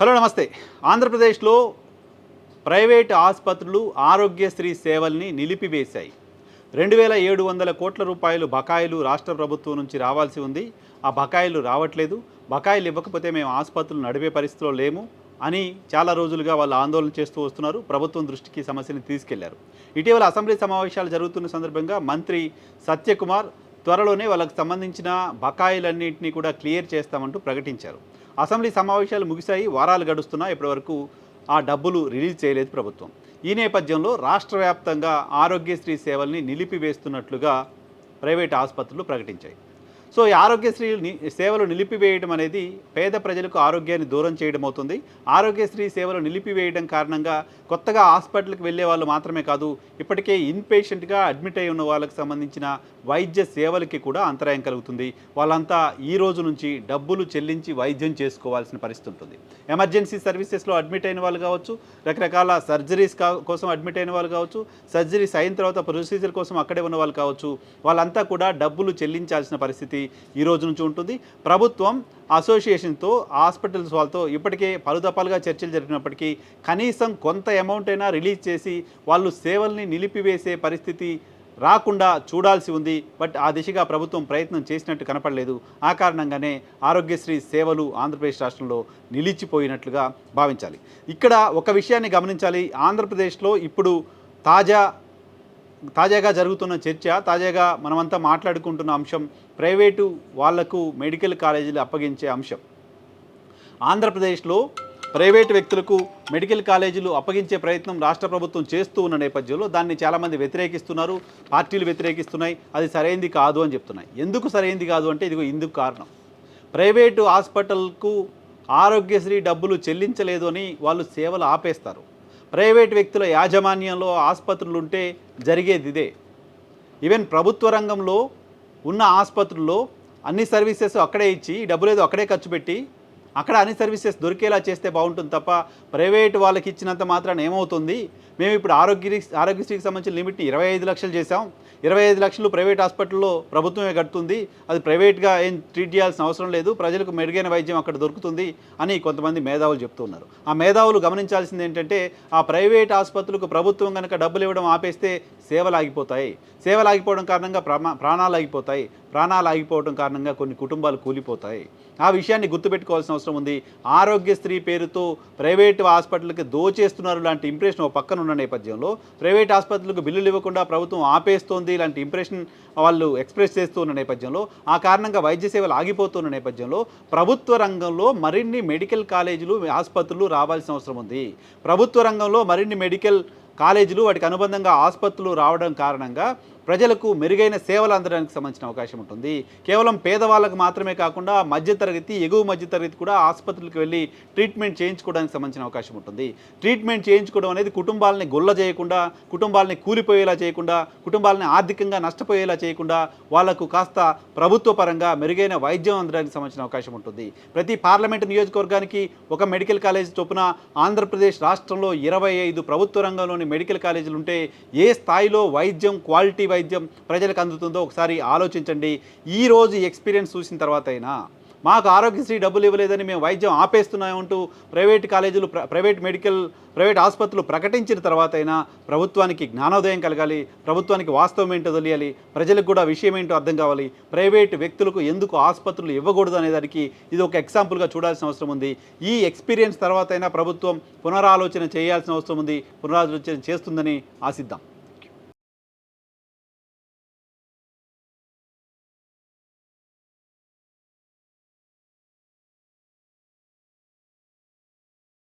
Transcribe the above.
Hello నమస్తే. ఆంధ్రప్రదేశ్లో private ఆసుపత్రులు ఆరోగ్యశ్రీ సేవల్ని నిలిపివేశాయి. 2700 కోట్ల రూపాయలు బకాయిలు రాష్ట్ర ప్రభుత్వం నుంచి రావాల్సి ఉంది. ఆ బకాయిలు రావట్లేదు. బకాయిలు ఇవ్వకపోతే మేము ఆసుపత్రులు నడిపే పరిస్థితిలో లేము అని చాలా రోజులుగా వాళ్ళు ఆందోళన చేస్తూ వస్తున్నారు. ప్రభుత్వం దృష్టికి సమస్యని తీసుకెళ్లారు. ఇటీవల అసెంబ్లీ సమావేశాలు జరుగుతున్న సందర్భంగా మంత్రి సత్యకుమార్ త్వరలోనే వాళ్ళకి సంబంధించిన బకాయిలన్నింటినీ కూడా క్లియర్ చేస్తామంటూ ప్రకటించారు. అసెంబ్లీ సమావేశాలు ముగిశాయి, వారాలు గడుస్తున్నా ఇప్పటివరకు ఆ డబ్బులు రిలీజ్ చేయలేదు ప్రభుత్వం. ఈ నేపథ్యంలో రాష్ట్ర వ్యాప్తంగా ఆరోగ్యశ్రీ సేవల్ని నిలిపివేస్తున్నట్లుగా ప్రైవేట్ ఆసుపత్రులు ప్రకటించాయి. సో ఈ ఆరోగ్యశ్రీ సేవలు నిలిపివేయడం అనేది పేద ప్రజలకు ఆరోగ్యాన్ని దూరం చేయడం అవుతుంది. ఆరోగ్యశ్రీ సేవలు నిలిపివేయడం కారణంగా కొత్తగా హాస్పిటల్కి వెళ్ళే వాళ్ళు మాత్రమే కాదు, ఇప్పటికే ఇన్పేషెంట్గా అడ్మిట్ అయి ఉన్న వాళ్ళకి సంబంధించిన వైద్య సేవలకి కూడా అంతరాయం కలుగుతుంది. వాళ్ళంతా ఈ రోజు నుంచి డబ్బులు చెల్లించి వైద్యం చేసుకోవాల్సిన పరిస్థితి ఉంటుంది. ఎమర్జెన్సీ సర్వీసెస్లో అడ్మిట్ అయిన వాళ్ళు కావచ్చు, రకరకాల సర్జరీస్ కోసం అడ్మిట్ అయిన వాళ్ళు కావచ్చు, సర్జరీస్ అయిన తర్వాత ప్రొసీజర్ కోసం అక్కడే ఉన్న వాళ్ళు కావచ్చు, వాళ్ళంతా కూడా డబ్బులు చెల్లించాల్సిన పరిస్థితి ఈ రోజు నుంచి ఉంటుంది. ప్రభుత్వం అసోసియేషన్తో హాస్పిటల్స్ వాళ్ళతో ఇప్పటికే పలుదపాలుగా చర్చలు జరిగినప్పటికీ కనీసం కొంత అమౌంట్ అయినా రిలీజ్ చేసి వాళ్ళు సేవల్ని నిలిపివేసే పరిస్థితి రాకుండా చూడాల్సి ఉంది. బట్ ఆ దిశగా ప్రభుత్వం ప్రయత్నం చేసినట్టు కనపడలేదు. ఆ కారణంగానే ఆరోగ్యశ్రీ సేవలు ఆంధ్రప్రదేశ్ రాష్ట్రంలో నిలిచిపోయినట్లుగా భావించాలి. ఇక్కడ ఒక విషయాన్ని గమనించాలి. ఆంధ్రప్రదేశ్లో ఇప్పుడు తాజాగా జరుగుతున్న చర్చ, తాజాగా మనమంతా మాట్లాడుకుంటున్న అంశం ప్రైవేటు వాళ్లకు మెడికల్ కాలేజీలు అప్పగించే అంశం. ఆంధ్రప్రదేశ్లో ప్రైవేటు వ్యక్తులకు మెడికల్ కాలేజీలు అప్పగించే ప్రయత్నం రాష్ట్ర ప్రభుత్వం చేస్తూ ఉన్న నేపథ్యంలో దాన్ని చాలామంది వ్యతిరేకిస్తున్నారు, పార్టీలు వ్యతిరేకిస్తున్నాయి. అది సరైంది కాదు అని చెప్తున్నాయి. ఎందుకు సరైంది కాదు అంటే ఇందుకు కారణం, ప్రైవేటు హాస్పిటల్కు ఆరోగ్యశ్రీ డబ్బులు చెల్లించలేదు అని వాళ్ళు సేవలు ఆపేస్తారు. ప్రైవేట్ వ్యక్తుల యాజమాన్యంలో ఆసుపత్రులు ఉంటే జరిగేది ఇదే. ఈవెన్ ప్రభుత్వ రంగంలో ఉన్న ఆసుపత్రుల్లో అన్ని సర్వీసెస్ అక్కడే ఇచ్చి డబ్బులు ఏదో అక్కడే ఖర్చు పెట్టి అక్కడ అన్ని సర్వీసెస్ దొరికేలా చేస్తే బాగుంటుంది తప్ప ప్రైవేటు వాళ్ళకి ఇచ్చినంత మాత్రాన ఏమవుతుంది. మేము ఇప్పుడు ఆరోగ్యశ్రీకి సంబంధించిన లిమిట్ని 25 లక్షలు చేసాం. 25 లక్షలు ప్రైవేట్ హాస్పిటల్లో ప్రభుత్వమే కడుతుంది, అది ప్రైవేట్గా ఏం ట్రీట్ చేయాల్సిన అవసరం లేదు, ప్రజలకు మెరుగైన వైద్యం అక్కడ దొరుకుతుంది అని కొంతమంది మేధావులు చెప్తున్నారు. ఆ మేధావులు గమనించాల్సింది ఏంటంటే ఆ ప్రైవేట్ ఆసుపత్రులకు ప్రభుత్వం కనుక డబ్బులు ఇవ్వడం ఆపేస్తే సేవలు ఆగిపోతాయి. సేవలు ఆగిపోవడం కారణంగా ప్రాణాలు ఆగిపోతాయి. ప్రాణాలు ఆగిపోవడం కారణంగా కొన్ని కుటుంబాలు కూలిపోతాయి. ఆ విషయాన్ని గుర్తుపెట్టుకోవాల్సిన అవసరం ఉంది. ఆరోగ్యశ్రీ పేరుతో ప్రైవేటు హాస్పిటల్కి దోచేస్తున్నారు లాంటి ఇంప్రెషన్ ఒక పక్కన ఉన్న నేపథ్యంలో, ప్రైవేట్ ఆసుపత్రులకు బిల్లులు ఇవ్వకుండా ప్రభుత్వం ఆపేస్తోంది ఇలాంటి ఇంప్రెషన్ వాళ్ళు ఎక్స్ప్రెస్ చేస్తూ ఉన్న నేపథ్యంలో, ఆ కారణంగా వైద్య సేవలు ఆగిపోతున్న నేపథ్యంలో ప్రభుత్వ రంగంలో మరిన్ని మెడికల్ కాలేజీలు, ఆసుపత్రులు రావాల్సిన అవసరం ఉంది. ప్రభుత్వ రంగంలో మరిన్ని మెడికల్ కాలేజీలు, వాటికి అనుబంధంగా ఆసుపత్రులు రావడం కారణంగా ప్రజలకు మెరుగైన సేవలు అందడానికి సంబంధించిన అవకాశం ఉంటుంది. కేవలం పేదవాళ్ళకు మాత్రమే కాకుండా మధ్యతరగతి, ఎగువ మధ్యతరగతి కూడా ఆసుపత్రులకు వెళ్ళి ట్రీట్మెంట్ చేయించుకోవడానికి సంబంధించిన అవకాశం ఉంటుంది. ట్రీట్మెంట్ చేయించుకోవడం అనేది కుటుంబాలని గుల్ల చేయకుండా, కుటుంబాలని కూలిపోయేలా చేయకుండా, కుటుంబాలని ఆర్థికంగా నష్టపోయేలా చేయకుండా వాళ్లకు కాస్త ప్రభుత్వ పరంగా మెరుగైన వైద్యం అందడానికి సంబంధించిన అవకాశం ఉంటుంది. ప్రతి పార్లమెంటు నియోజకవర్గానికి ఒక మెడికల్ కాలేజీ చొప్పున ఆంధ్రప్రదేశ్ రాష్ట్రంలో 25 ప్రభుత్వ రంగంలోని మెడికల్ కాలేజీలు ఉంటే ఏ స్థాయిలో వైద్యం, క్వాలిటీ వైద్యం ప్రజలకు అందుతుందో ఒకసారి ఆలోచించండి. ఈరోజు ఎక్స్పీరియన్స్ చూసిన తర్వాత అయినా మాకు ఆరోగ్యశ్రీ డబ్బులు ఇవ్వలేదని మేము వైద్యం ఆపేస్తున్నామంటూ ప్రైవేట్ కాలేజీలు, ప్రైవేట్ ఆసుపత్రులు ప్రకటించిన తర్వాత అయినా ప్రభుత్వానికి జ్ఞానోదయం కలగాలి, ప్రభుత్వానికి వాస్తవం ఏంటో తెలియాలి, ప్రజలకు కూడా విషయం ఏంటో అర్థం కావాలి. ప్రైవేటు వ్యక్తులకు ఎందుకు ఆసుపత్రులు ఇవ్వకూడదు అనేదానికి ఇది ఒక ఎగ్జాంపుల్గా చూడాల్సిన అవసరం ఉంది. ఈ ఎక్స్పీరియన్స్ తర్వాత అయినా ప్రభుత్వం పునరాలోచన చేయాల్సిన అవసరం ఉంది. పునరాలోచన చేస్తుందని ఆశిద్దాం.